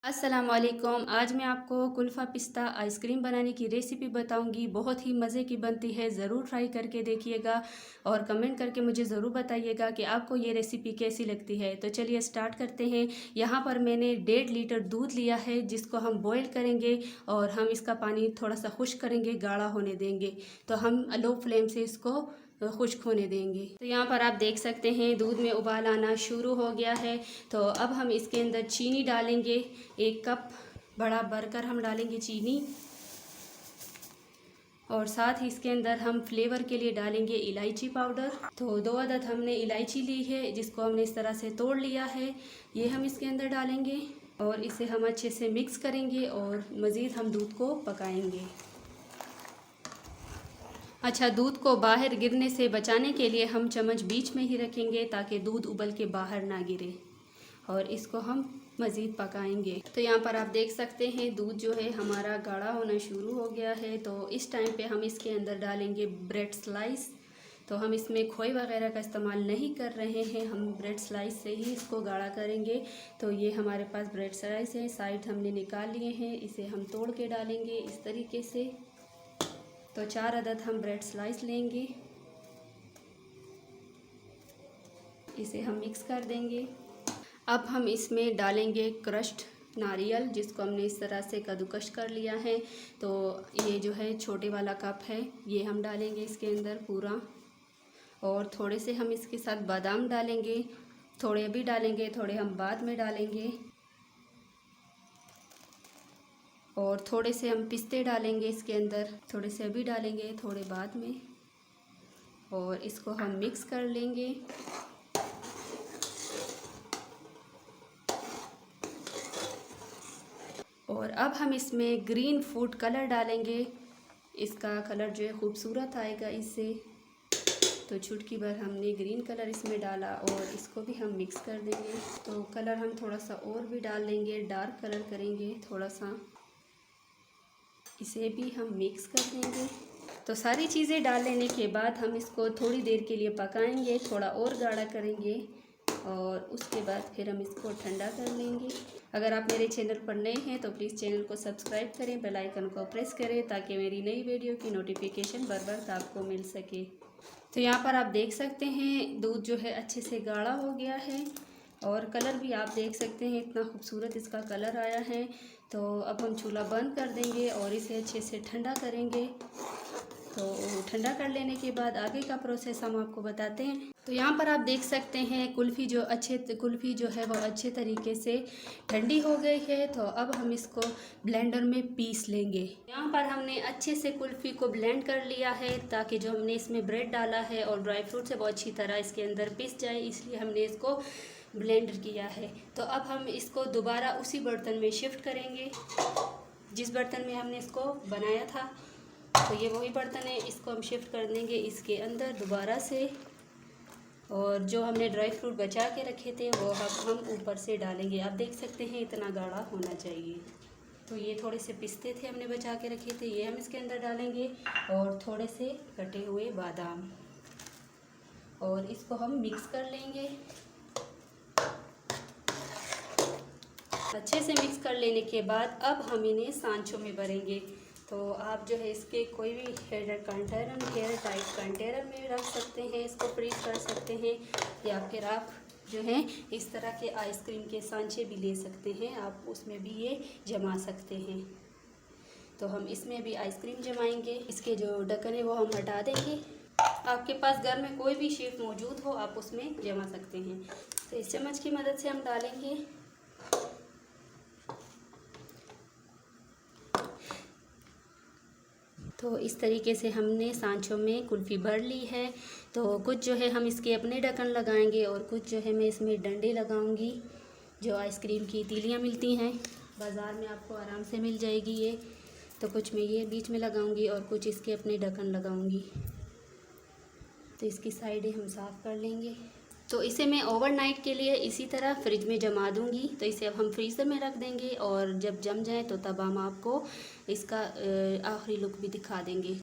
अस्सलाम वालेकुम। आज मैं आपको कुल्फ़ा पिस्ता आइसक्रीम बनाने की रेसिपी बताऊंगी। बहुत ही मज़े की बनती है, ज़रूर ट्राई करके देखिएगा और कमेंट करके मुझे ज़रूर बताइएगा कि आपको ये रेसिपी कैसी लगती है। तो चलिए स्टार्ट करते हैं। यहाँ पर मैंने 1.5 लीटर दूध लिया है जिसको हम बॉईल करेंगे और हम इसका पानी थोड़ा सा खुश्क करेंगे, गाढ़ा होने देंगे। तो हम लो फ्लेम से इसको खुश्क होने देंगे। तो यहाँ पर आप देख सकते हैं दूध में उबाल आना शुरू हो गया है। तो अब हम इसके अंदर चीनी डालेंगे। 1 कप बड़ा भरकर हम डालेंगे चीनी, और साथ ही इसके अंदर हम फ्लेवर के लिए डालेंगे इलायची पाउडर। तो 2 अदद हमने इलायची ली है जिसको हमने इस तरह से तोड़ लिया है, ये हम इसके अंदर डालेंगे और इसे हम अच्छे से मिक्स करेंगे और मज़ीद हम दूध को पकाएंगे। अच्छा, दूध को बाहर गिरने से बचाने के लिए हम चम्मच बीच में ही रखेंगे ताकि दूध उबल के बाहर ना गिरे, और इसको हम मज़ीद पकाएंगे। तो यहाँ पर आप देख सकते हैं दूध जो है हमारा गाढ़ा होना शुरू हो गया है। तो इस टाइम पे हम इसके अंदर डालेंगे ब्रेड स्लाइस। तो हम इसमें खोए वगैरह का इस्तेमाल नहीं कर रहे हैं, हम ब्रेड स्लाइस से ही इसको गाढ़ा करेंगे। तो ये हमारे पास ब्रेड स्लाइस है, साइड हमने निकाल लिए हैं, इसे हम तोड़ के डालेंगे इस तरीके से। तो 4 अदद हम ब्रेड स्लाइस लेंगे, इसे हम मिक्स कर देंगे। अब हम इसमें डालेंगे क्रश्ड नारियल जिसको हमने इस तरह से कद्दूकश कर लिया है। तो ये जो है छोटे वाला कप है, ये हम डालेंगे इसके अंदर पूरा। और थोड़े से हम इसके साथ बादाम डालेंगे, थोड़े अभी डालेंगे, थोड़े हम बाद में डालेंगे। और थोड़े से हम पिस्ते डालेंगे इसके अंदर, थोड़े से अभी डालेंगे, थोड़े बाद में। और इसको हम मिक्स कर लेंगे। और अब हम इसमें ग्रीन फूड कलर डालेंगे, इसका कलर जो है खूबसूरत आएगा इससे। तो चुटकी भर हमने ग्रीन कलर इसमें डाला और इसको भी हम मिक्स कर देंगे। तो कलर हम थोड़ा सा और भी डाल लेंगे, डार्क कलर करेंगे थोड़ा सा, इसे भी हम मिक्स कर देंगे। तो सारी चीज़ें डाल लेने के बाद हम इसको थोड़ी देर के लिए पकाएंगे, थोड़ा और गाढ़ा करेंगे और उसके बाद फिर हम इसको ठंडा कर लेंगे। अगर आप मेरे चैनल पर नए हैं तो प्लीज़ चैनल को सब्सक्राइब करें, बेल आइकन को प्रेस करें ताकि मेरी नई वीडियो की नोटिफिकेशन बर वक्त आपको मिल सके। तो यहाँ पर आप देख सकते हैं दूध जो है अच्छे से गाढ़ा हो गया है और कलर भी आप देख सकते हैं इतना खूबसूरत इसका कलर आया है। तो अब हम चूल्हा बंद कर देंगे और इसे अच्छे से ठंडा करेंगे। तो ठंडा कर लेने के बाद आगे का प्रोसेस हम आपको बताते हैं। तो यहाँ पर आप देख सकते हैं कुल्फ़ी जो है वो अच्छे तरीके से ठंडी हो गई है। तो अब हम इसको ब्लेंडर में पीस लेंगे। यहाँ पर हमने अच्छे से कुल्फ़ी को ब्लेंड कर लिया है ताकि जो हमने इसमें ब्रेड डाला है और ड्राई फ्रूट्स है वो अच्छी तरह इसके अंदर पिस जाए, इसलिए हमने इसको ब्लेंड किया है। तो अब हम इसको दोबारा उसी बर्तन में शिफ्ट करेंगे जिस बर्तन में हमने इसको बनाया था। तो ये वही बर्तन है, इसको हम शिफ्ट कर देंगे इसके अंदर दोबारा से। और जो हमने ड्राई फ्रूट बचा के रखे थे वो अब हम ऊपर से डालेंगे। आप देख सकते हैं इतना गाढ़ा होना चाहिए। तो ये थोड़े से पिस्ते थे हमने बचा के रखे थे, ये हम इसके अंदर डालेंगे और थोड़े से कटे हुए बादाम, और इसको हम मिक्स कर लेंगे। अच्छे से मिक्स कर लेने के बाद अब हम इन्हें सांचों में भरेंगे। तो आप जो है इसके कोई भी एयर टाइट कंटेनर में रख सकते हैं, इसको फ्रीज कर सकते हैं, या फिर आप जो है इस तरह के आइसक्रीम के सांचे भी ले सकते हैं, आप उसमें भी ये जमा सकते हैं। तो हम इसमें भी आइसक्रीम जमाएंगे। इसके जो ढक्कन है वो हम हटा देंगे। आपके पास घर में कोई भी शीट मौजूद हो आप उसमें जमा सकते हैं। तो इस चम्मच की मदद से हम डालेंगे। तो इस तरीके से हमने सांचों में कुल्फ़ी भर ली है। तो कुछ जो है हम इसके अपने ढक्कन लगाएंगे और कुछ जो है मैं इसमें डंडे लगाऊंगी। जो आइसक्रीम की तीलियां मिलती हैं बाज़ार में आपको आराम से मिल जाएगी ये। तो कुछ मैं ये बीच में लगाऊंगी और कुछ इसके अपने ढक्कन लगाऊंगी। तो इसकी साइडें हम साफ़ कर लेंगे। तो इसे मैं ओवरनाइट के लिए इसी तरह फ्रिज में जमा दूंगी। तो इसे अब हम फ्रीज़र में रख देंगे और जब जम जाए तो तब हम आपको इसका आखिरी लुक भी दिखा देंगे।